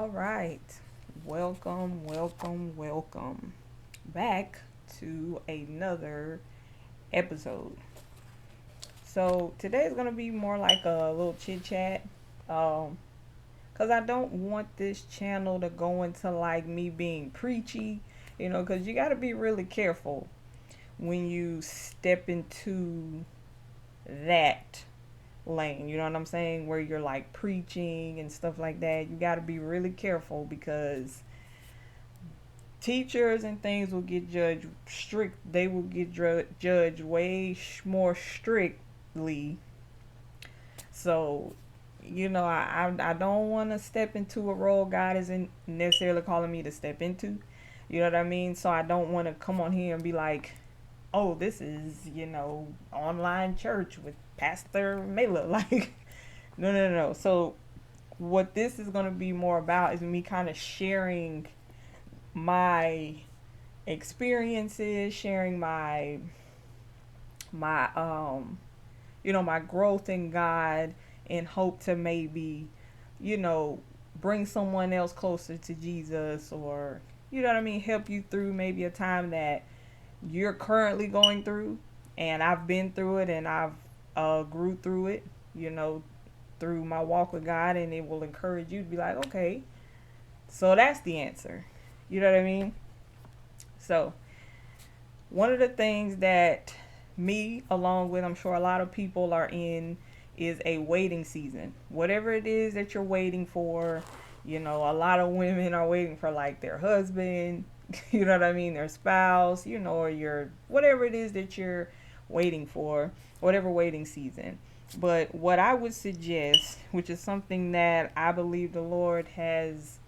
All right. Welcome back to another episode. So today is gonna be more like a little chit chat. Um, cause I don't want this channel to go into like me being preachy, cause you gotta be really careful when you step into that lane. You know what I'm saying? Where you're like preaching and stuff like that. You gotta be really careful because teachers and things will get judged strict. They will get judged way more strictly. So, I don't want to step into a role God isn't necessarily calling me to step into. You know what I mean? So I don't want to come on here and be like, oh, this is online church with Pastor Mela. Like, no. So what this is going to be more about is me kind of sharing my experiences, sharing my my growth in God, and hope to maybe, you know, bring someone else closer to Jesus, or what I mean, help you through maybe a time that you're currently going through, and I've been through it, and I've grew through it, you know, through my walk with God, and it will encourage you to be like, okay, so that's the answer. You know what I mean? So one of the things that me, along with I'm sure a lot of people are in, is a waiting season. Whatever it is that you're waiting for, a lot of women are waiting for like their husband, you know what I mean, their spouse, or your whatever it is that you're waiting for, whatever waiting season. But what I would suggest, which is something that I believe the Lord has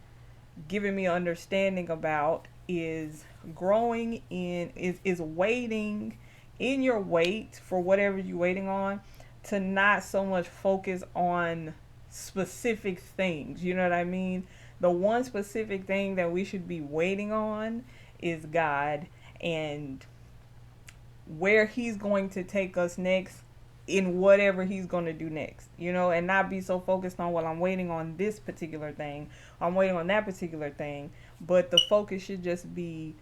given me understanding about, is growing in is waiting in your wait for whatever you're waiting on, to not so much focus on specific things. You know what I mean? The one specific thing that we should be waiting on is God, and where he's going to take us next, in whatever he's going to do next, and not be so focused on, well, I'm waiting on this particular thing, I'm waiting on that particular thing, but the focus should just be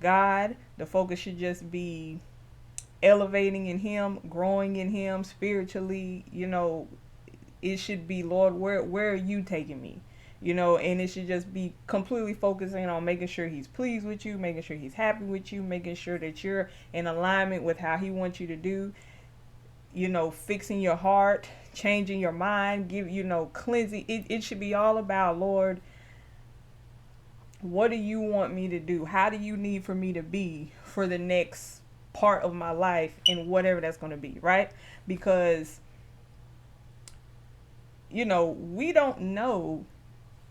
God. The focus should just be elevating in him, growing in him spiritually. It should be, Lord, where are you taking me? And it should just be completely focusing on making sure he's pleased with you, making sure he's happy with you, making sure that you're in alignment with how he wants you to do, fixing your heart, changing your mind, cleansing. It should be all about, Lord, what do you want me to do? How do you need for me to be for the next part of my life, and whatever that's going to be, right? Because, we don't know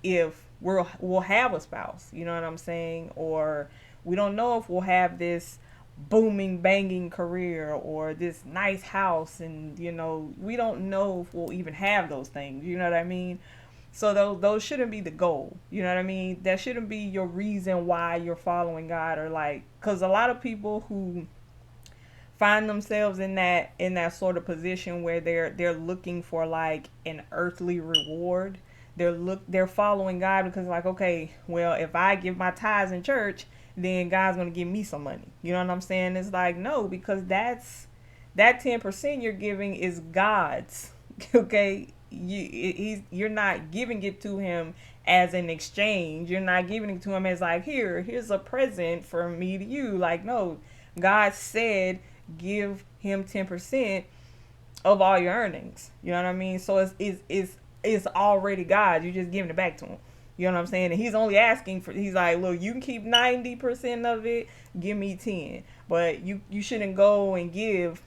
if we'll have a spouse, you know what I'm saying? Or we don't know if we'll have this booming, banging career, or this nice house, and we don't know if we'll even have those things, you know what I mean? So those shouldn't be the goal, you know what I mean? That shouldn't be your reason why you're following God, or like, because a lot of people who find themselves in that sort of position where they're looking for like an earthly reward. They're following God because, like, okay, well, if I give my tithes in church, then God's gonna give me some money. You know what I'm saying? It's like, no, because that 10% you're giving is God's. Okay, you're not giving it to him as an exchange. You're not giving it to him as like, here's a present for me to you. Like, no, God said give him 10% of all your earnings. You know what I mean? So it's already God. You're just giving it back to him. You know what I'm saying? And he's only asking for. He's like, look, you can keep 90% of it. Give me 10, but you shouldn't go and give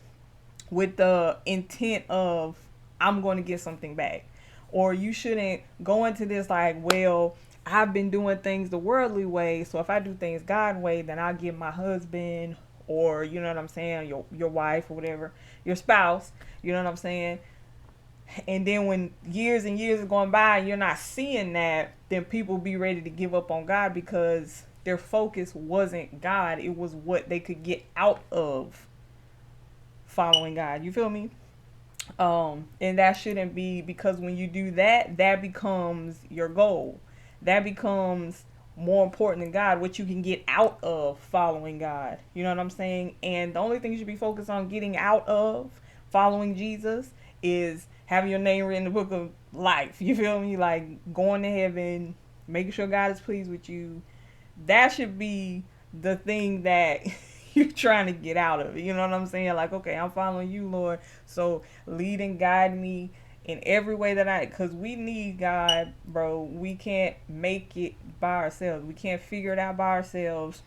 with the intent of, I'm going to get something back, or you shouldn't go into this like, well, I've been doing things the worldly way, so if I do things God way, then I'll give my husband, or you know what I'm saying, your wife or whatever, your spouse, you know what I'm saying. And then when years and years are going by and you're not seeing that, then people be ready to give up on God because their focus wasn't God. It was what they could get out of following God. You feel me? And that shouldn't be, because when you do that, that becomes your goal. that becomes more important than God, what you can get out of following God. You know what I'm saying? And the only thing you should be focused on getting out of following Jesus is having your name written in the book of life. You feel me? Like going to heaven, making sure God is pleased with you. That should be the thing that you're trying to get out of it. You know what I'm saying? Like, okay, I'm following you, Lord. So lead and guide me in every way that because we need God, bro. We can't make it by ourselves. We can't figure it out by ourselves.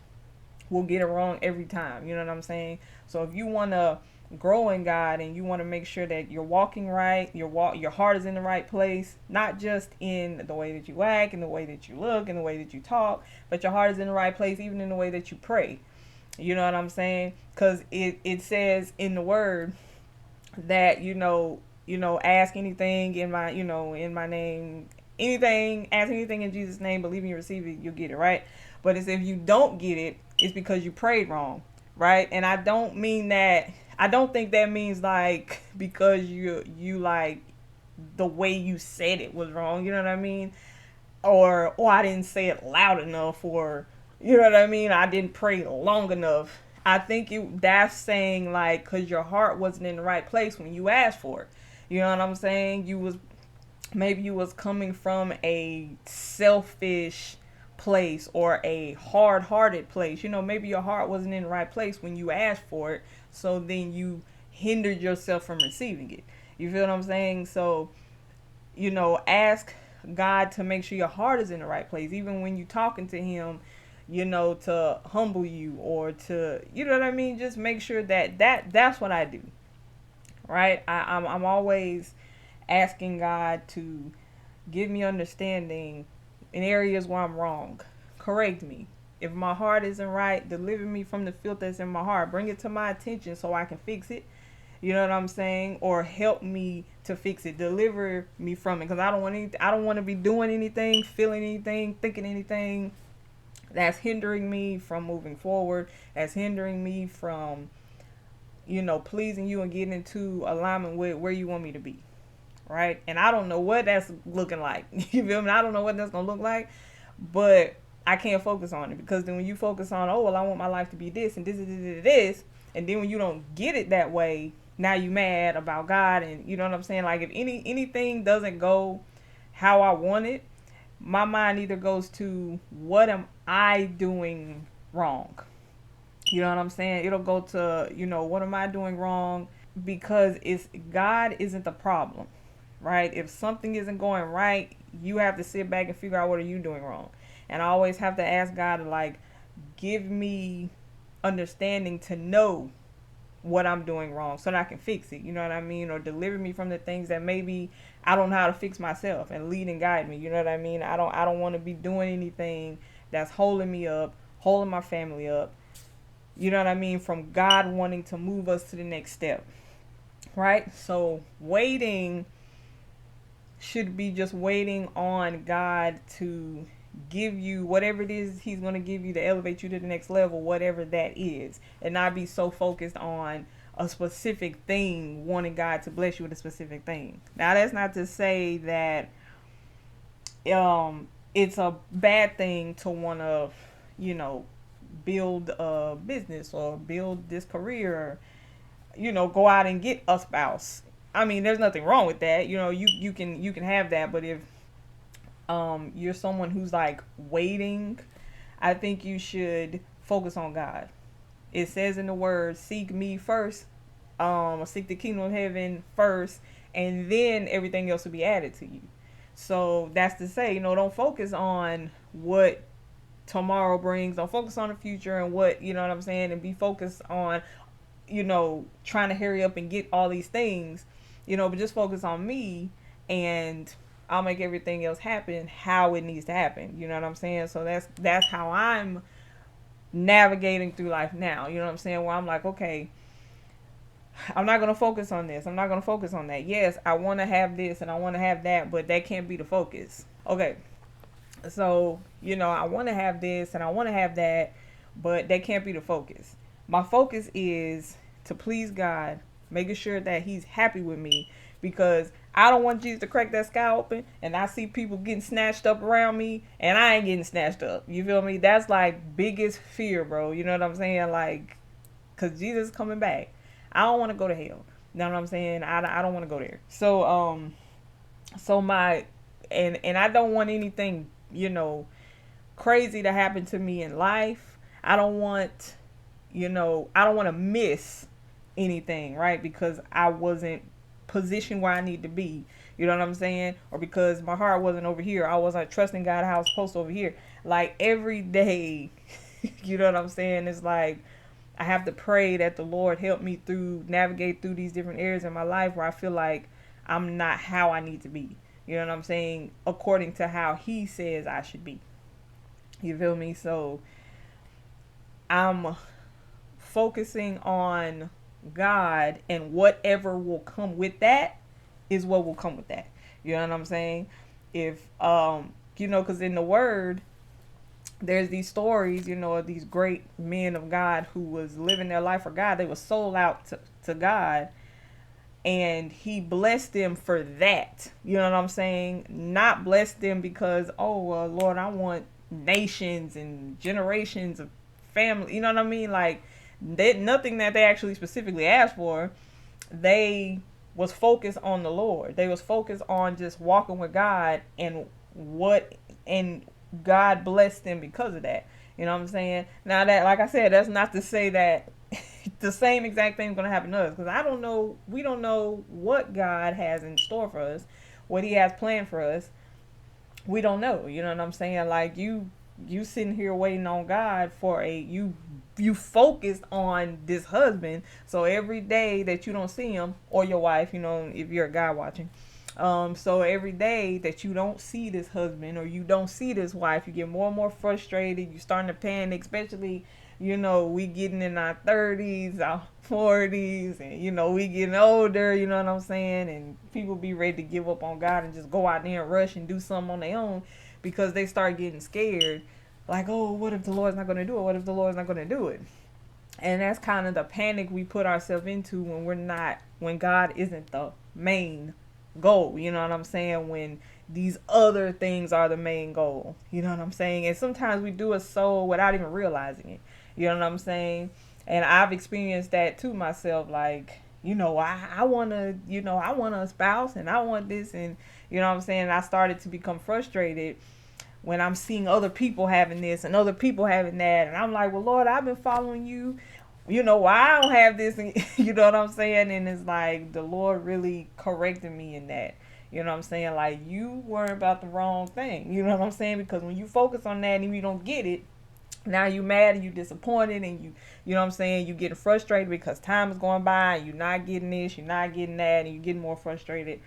We'll get it wrong every time. You know what I'm saying? So if you want to grow in God and you want to make sure that you're walking right, your heart is in the right place, not just in the way that you act, in the way that you look, in the way that you talk, but your heart is in the right place even in the way that you pray. You know what I'm saying? Because it says in the word that ask anything in my in my name, anything, ask anything in Jesus' name, believe you receive it, you'll get it, right? But it's if you don't get it, it's because you prayed wrong, right? And I don't mean that. I don't think that means like because you like the way you said it was wrong. You know what I mean? Or I didn't say it loud enough, or you know what I mean? I didn't pray long enough. I think that's saying like because your heart wasn't in the right place when you asked for it. You know what I'm saying? Maybe you was coming from a selfish place or a hard-hearted place. Maybe your heart wasn't in the right place when you asked for it, so then you hindered yourself from receiving it. You feel what I'm saying? So, ask God to make sure your heart is in the right place, even when you're talking to Him. To humble you or to, you know what I mean. Just make sure that's what I do. Right? I'm always asking God to give me understanding in areas where I'm wrong. Correct me. If my heart isn't right, deliver me from the filth that's in my heart. Bring it to my attention so I can fix it. You know what I'm saying? Or help me to fix it. Deliver me from it, because I don't want to be doing anything, feeling anything, thinking anything that's hindering me from moving forward. That's hindering me from pleasing you and getting into alignment with where you want me to be. Right? And I don't know what that's looking like. You feel me? I don't know what that's going to look like, but I can't focus on it, because then when you focus on, oh, well, I want my life to be this and this and this, and then when you don't get it that way, now you mad about God. And you know what I'm saying? Like if anything doesn't go how I want it, my mind either goes to what am I doing wrong? You know what I'm saying? It'll go to, what am I doing wrong? Because it's God isn't the problem, right? If something isn't going right, you have to sit back and figure out what are you doing wrong. And I always have to ask God to like give me understanding to know what I'm doing wrong so that I can fix it. You know what I mean? Or deliver me from the things that maybe I don't know how to fix myself, and lead and guide me. You know what I mean? I don't want to be doing anything that's holding me up, holding my family up. You know what I mean? From God wanting to move us to the next step. Right? So waiting should be just waiting on God to give you whatever it is He's going to give you to elevate you to the next level, whatever that is, and not be so focused on a specific thing, wanting God to bless you with a specific thing. Now, that's not to say that it's a bad thing to want to, build a business or build this career, go out and get a spouse. I mean, there's nothing wrong with that. You can have that, but if you're someone who's like waiting, I think you should focus on God. It says in the word, seek me first, seek the kingdom of heaven first, and then everything else will be added to you. So that's to say, don't focus on what tomorrow brings. Don't focus on the future and what, you know what I'm saying, and be focused on, trying to hurry up and get all these things, but just focus on me, and I'll make everything else happen how it needs to happen. You know what I'm saying? So that's how I'm navigating through life now. You know what I'm saying? Where I'm like, okay, I'm not going to focus on this. I'm not going to focus on that. Yes, I want to have this and I want to have that, but that can't be the focus. Okay. So, I want to have this and I want to have that, but that can't be the focus. My focus is to please God, making sure that He's happy with me, because I don't want Jesus to crack that sky open and I see people getting snatched up around me and I ain't getting snatched up. You feel me? That's like biggest fear, bro. You know what I'm saying? Like, cause Jesus is coming back. I don't want to go to hell. You know what I'm saying? I don't want to go there. So my, and I don't want anything, crazy to happen to me in life. I don't want, I don't want to miss anything, right? Because I wasn't positioned where I need to be. You know what I'm saying? Or because my heart wasn't over here. I wasn't trusting God how I was supposed to over here. Like every day, you know what I'm saying? It's like I have to pray that the Lord help me navigate through these different areas in my life where I feel like I'm not how I need to be. You know what I'm saying? According to how He says I should be. You feel me? So I'm focusing on God, and whatever will come with that is what will come with that. You know what I'm saying? If because in the Word, there's these stories, of these great men of God who was living their life for God. They were sold out to God, and He blessed them for that. You know what I'm saying? Not blessed them because, oh, well, Lord, I want nations and generations of family. You know what I mean? Like, nothing that they actually specifically asked for. They was focused on the Lord. They was focused on just walking with God, and God blessed them because of that. You know what I'm saying? Now that, like I said, that's not to say that the same exact thing is going to happen to us, because we don't know what God has in store for us, what He has planned for us. We don't know. You know what I'm saying? Like you sitting here waiting on God for you focused on this husband. So every day that you don't see him, or your wife, if you're a guy watching, so every day that you don't see this husband or you don't see this wife, you get more and more frustrated. You starting to panic, especially, we getting in our 30s, our 40s, and, we getting older, you know what I'm saying? And people be ready to give up on God and just go out there and rush and do something on their own because they start getting scared. Like, oh, what if the Lord's not going to do it? What if the Lord's not going to do it? And that's kind of the panic we put ourselves into when God isn't the main goal. You know what I'm saying? When these other things are the main goal. You know what I'm saying? And sometimes we do it so without even realizing it. You know what I'm saying? And I've experienced that too myself. Like, I want to, I want a spouse and I want this. And, you know what I'm saying? I started to become frustrated when I'm seeing other people having this and other people having that. And I'm like, well, Lord, I've been following you. Why I don't have this. And, you know what I'm saying? And it's like the Lord really corrected me in that. You know what I'm saying? Like, you worry about the wrong thing. You know what I'm saying? Because when you focus on that and you don't get it, now you mad and you disappointed and you know what I'm saying? You getting frustrated because time is going by and you're not getting this, you're not getting that, and you're getting more frustrated.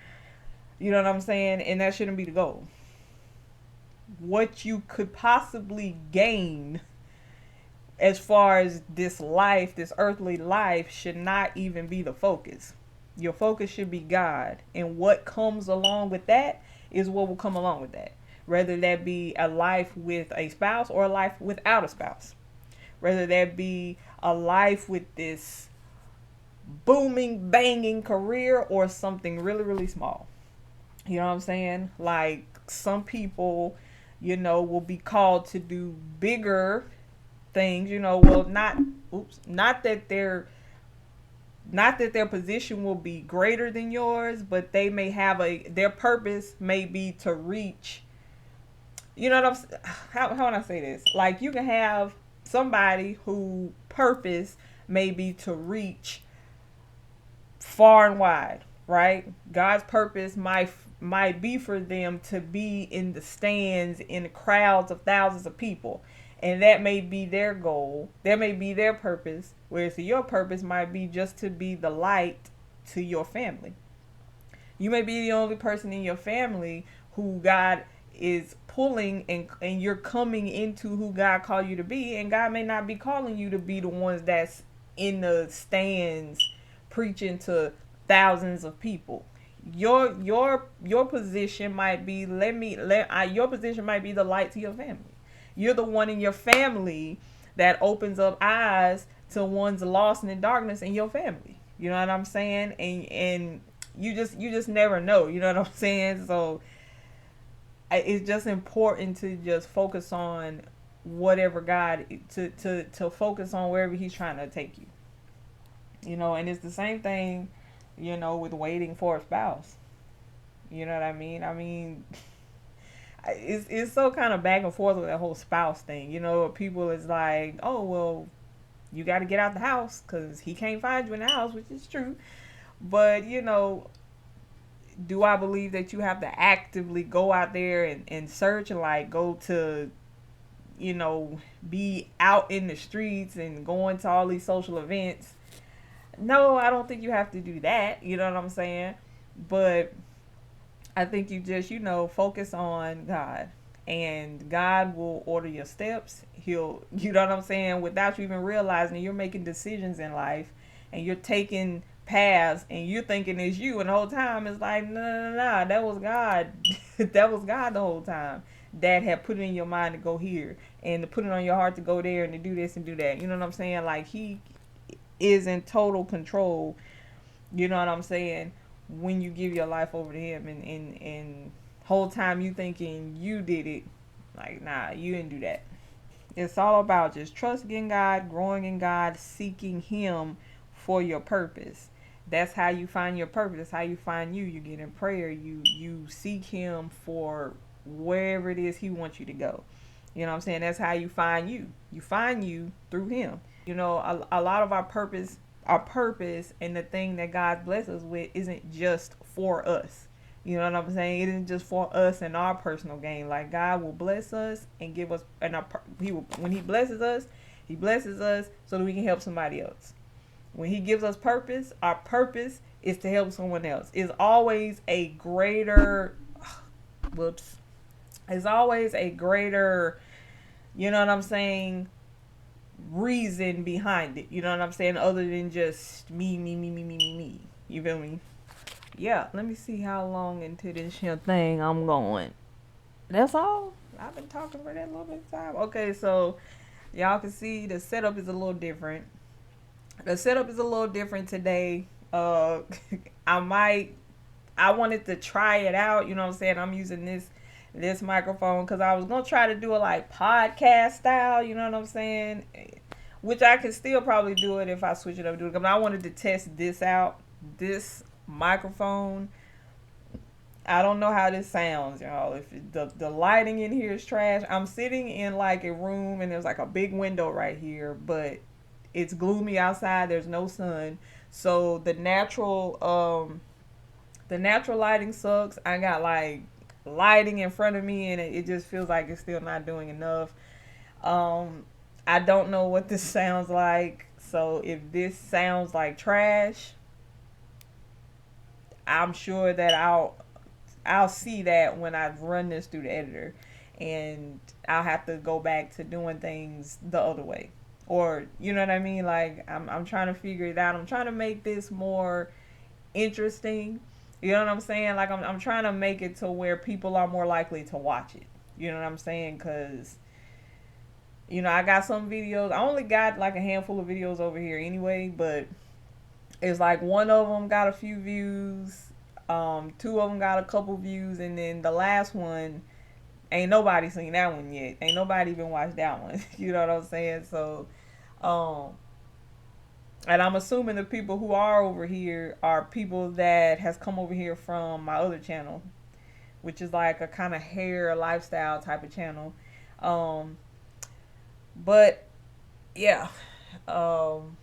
You know what I'm saying? And that shouldn't be the goal. What you could possibly gain as far as this life, this earthly life, should not even be the focus. Your focus should be God, and what comes along with that is what will come along with that. Whether that be a life with a spouse or a life without a spouse. Whether that be a life with this booming, banging career or something really, really small. You know what I'm saying? Like, some people, will be called to do bigger things, not that their position will be greater than yours, but they may have their purpose may be to reach, how would I say this? Like, you can have somebody who purpose may be to reach far and wide, right? God's purpose might be for them to be in the stands in crowds of thousands of people. And that may be their goal. That may be their purpose. Whereas your purpose might be just to be the light to your family. You may be the only person in your family who God is pulling, and you're coming into who God called you to be. And God may not be calling you to be the ones that's in the stands preaching to thousands of people. Your position might be your position might be the light to your family. You're the one in your family that opens up eyes to one's lost in the darkness in your family. You know what I'm saying? And you just never know. You know what I'm saying? So it's just important to just focus on whatever God to focus on wherever He's trying to take you. And it's the same thing, with waiting for a spouse. You know what I mean? I mean, it's so kind of back and forth with that whole spouse thing. People is like, oh well, you got to get out the house because he can't find you in the house, which is true. But do I believe that you have to actively go out there and search and like go to be out in the streets and going to all these social events? No, I don't think you have to do that. You know what I'm saying? But I think you just, focus on God. And God will order your steps. You know what I'm saying? Without you even realizing you're making decisions in life and you're taking paths and you're thinking it's you. And the whole time it's like, no, no, no, no, that was God. That was God the whole time. That had put it in your mind to go here and to put it on your heart to go there and to do this and do that. You know what I'm saying? Like, He is in total control. You know what I'm saying? When you give your life over to Him, and whole time you thinking you did it, like, nah, you didn't do that. It's all about just trusting in God, growing in God, seeking Him for your purpose. That's how you find your purpose. That's how you find you. You get in prayer. You seek Him for wherever it is He wants you to go. You know what I'm saying? That's how you find you. You find you through Him. A lot of our purpose and the thing that God blesses us with isn't just for us. You know what I'm saying? It isn't just for us and our personal gain. Like, God will bless us and give us, and when He blesses us, He blesses us so that we can help somebody else. When He gives us purpose, our purpose is to help someone else. It's always a greater, whoops. It's always a greater, you know what I'm saying, reason behind it. You know what I'm saying? Other than just me, me, me, me, me, me, me. You feel me? Yeah, let me see how long into this here thing I'm going. That's all. I've been talking for that little bit of time. Okay, so y'all can see the setup is a little different. The setup is a little different today. I might I wanted to try it out, you know what I'm saying? I'm using this microphone because I was gonna try to do it like podcast style, you know what I'm saying? Which I can still probably do it if I switch it up. But I wanted to test this out. This microphone, I don't know how this sounds, y'all. If the lighting in here is trash. I'm sitting in like a room and there's like a big window right here, but it's gloomy outside. There's no sun, so the natural lighting sucks. I got like lighting in front of me, and it just feels like it's still not doing enough. Um, I don't know what this sounds like, so if this sounds like trash, I'm sure that I'll see that when I run this through the editor, and I'll have to go back to doing things the other way. Or, you know what I mean? Like, I'm trying to figure it out. I'm trying to make this more interesting. You know what I'm saying? Like, I'm trying to make it to where people are more likely to watch it. You know what I'm saying? Because, I got some videos. I only got like a handful of videos over here anyway, but it's like one of them got a few views, two of them got a couple views, and then the last one, ain't nobody seen that one yet. Ain't nobody even watched that one. You know what I'm saying? So, um, and I'm assuming the people who are over here are people that has come over here from my other channel, which is like a kind of hair lifestyle type of channel. Um, but yeah, um,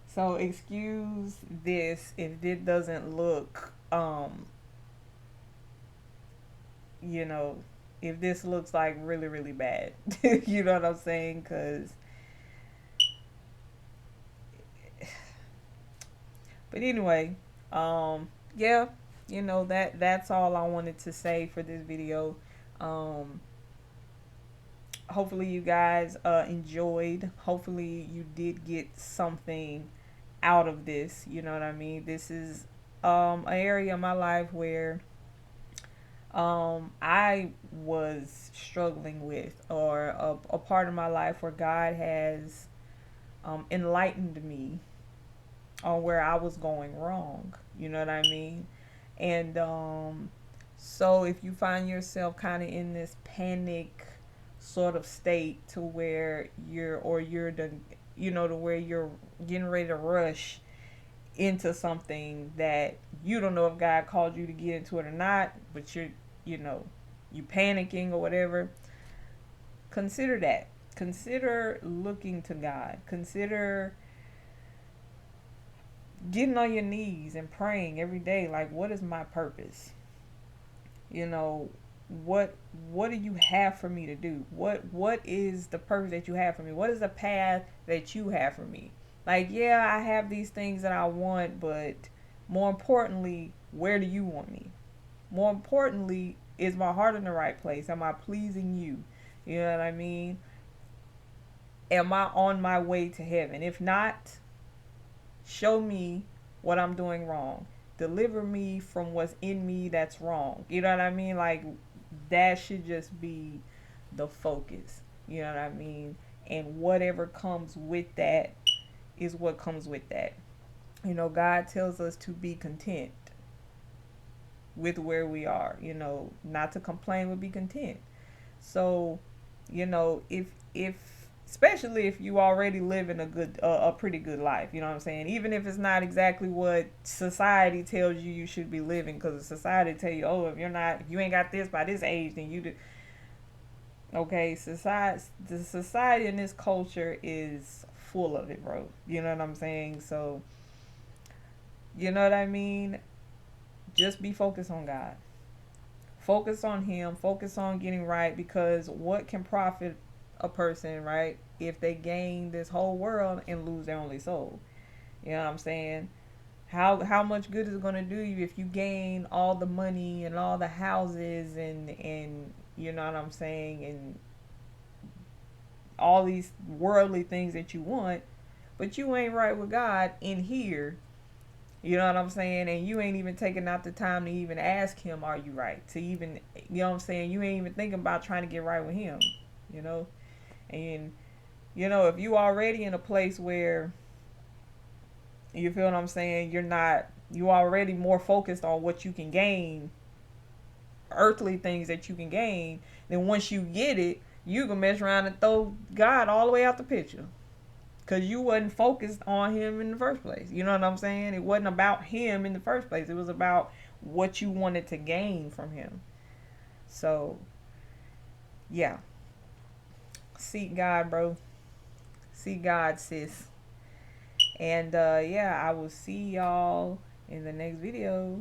so excuse this if it doesn't look, you know, if this looks like really really bad. You know what I'm saying? Cause, but anyway, yeah, that's all I wanted to say for this video. Um, Hopefully you guys enjoyed. Hopefully you did get something out of this. You know what I mean? This is an area of my life where I was struggling with, or a part of my life where God has enlightened me on where I was going wrong. You know what I mean? And so if you find yourself kind of in this panic sort of state to where you're the, to where you're getting ready to rush into something that you don't know if God called you to get into it or not, but you know, you panicking or whatever, consider that. Consider looking to God. Consider getting on your knees and praying every day, like, what is my purpose? You know, what do you have for me to do? What is the purpose that you have for me? What is the path that you have for me? Like, yeah, I have these things that I want, but more importantly, where do you want me? More importantly, is my heart in the right place? Am I pleasing you? You know what I mean? Am I on my way to heaven? If not, show me what I'm doing wrong. Deliver me from what's in me that's wrong. You know what I mean? Like, that should just be the focus. You know what I mean? And whatever comes with that is what comes with that. You know, God tells us to be content with where we are, not to complain, but be content. So, if especially if you already live in a pretty good life, you know what I'm saying? Even if it's not exactly what society tells you you should be living, because society tell you, oh, if you ain't got this by this age, then you do. Okay, the society in this culture is full of it, bro. You know what I'm saying? So, you know what I mean? Just be focused on God. Focus on Him. Focus on getting right, because what can profit a person, right, if they gain this whole world and lose their only soul? You know what I'm saying? How much good is it going to do you if you gain all the money and all the houses and you know what I'm saying, and all these worldly things that you want, but you ain't right with God in here? You know what I'm saying? And you ain't even taking out the time to even ask Him, are you right? To even, you know what I'm saying? You ain't even thinking about trying to get right with Him, you know? And, if you already in a place where, you feel what I'm saying, you already more focused on what you can gain, earthly things that you can gain, then once you get it, you can mess around and throw God all the way out the picture. Because you wasn't focused on Him in the first place. You know what I'm saying? It wasn't about Him in the first place. It was about what you wanted to gain from Him. So, yeah. Seek God, bro. Seek God, sis. And, yeah, I will see y'all in the next video.